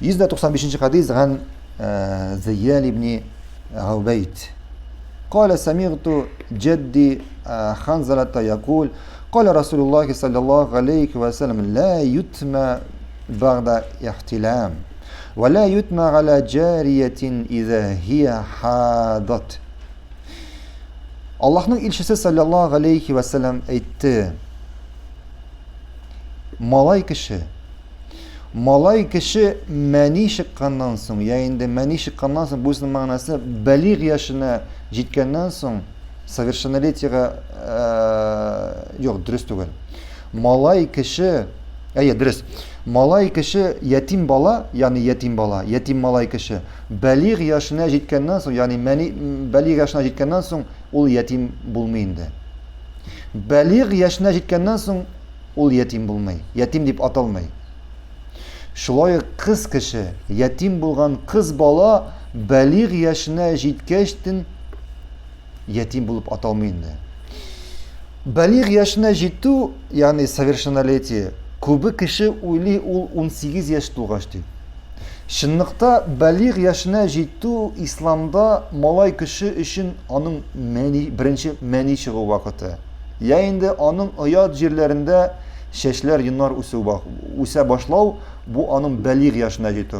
195 حديث عن زيان بن عبيد قال سمعت جدي حنظلة يقول قال رسول الله صلى الله عليه وسلم لا يتم بعد احتلام ولا يتم على جارية إذا هي حاضت. Allah'ın ilçesi sallallahu aleyhi ve sellem etti. Malay kişi meni çıkkandan sonra, yani meni çıkkandan sonra bu ismin manası belir yaşına jitkenden sonra совершеннолетиеге yok dürüst değil. Malay kişi dürüst. Malay kişi yetim bala, yani yetim malay kişi belir yaşına jitkenden sonra, yani belir yaşına jitkenden sonra ol yetim bulmayındı. Belir yaşına jitkenden sonra ol yetim bulmayı, yetim deyip atalmayı. Şulay kız kişi, yetim bulgan kız bala belir yaşına jitkeştin yetim bulup atalmayındı. Belir yaşına jittu, yani совершеннолетие. Kubı kişi uyli 18 yaş doğuştu. Şınlıkta belir yaşına jittu İslam'da malay kişi için onun birinci meni çığı vakti. Yani onun ayat yerlerinde şeşler yıllar usa başlav, bu onun belir yaşına jittu.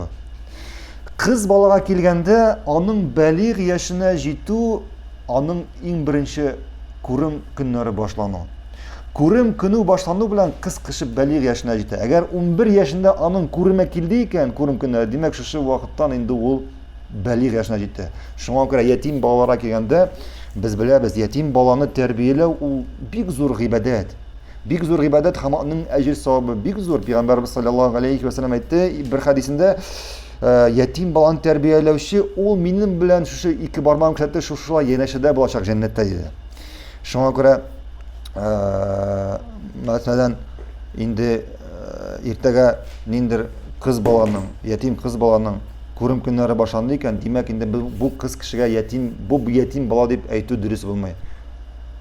Kız balağa kelgende onun belir yaşına jittu, onun en birinci kurum günleri başlanıyor. Kurum günü başlandığı bilen kız kişi belir yaşına jittu. Eğer 11 yaşında onun kuruma kildiyken kurum günleri, demek şu vakittan indi ol belir yaşına jittu. Şuna göre yetim balalara kelgende biz biliriz, yetim balanı terbiyele o büyük zor ibadet. Büyük zor ibadet ama onun ecir sahibi büyük zor. Peygamberimiz sallallahu aleyhi ve sellem etti bir hadisinde yetim balanı terbiyelevşi ol benim bilen şu iki parmağım kısattı şu yeneşede bulacak cennetteydi. Şuna göre mesela indi irtege nindir kız balanın, yetim kız balanın kurum günleri başlandıyken demek indi bu kız kişiye yetim, bu yetim bala deyip eytü dürüst bulmayı.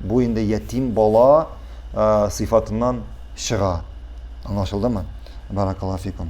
Bu indi yetim bala sıfatından çığa. Anlaşıldı mı? Barakallahu fikum.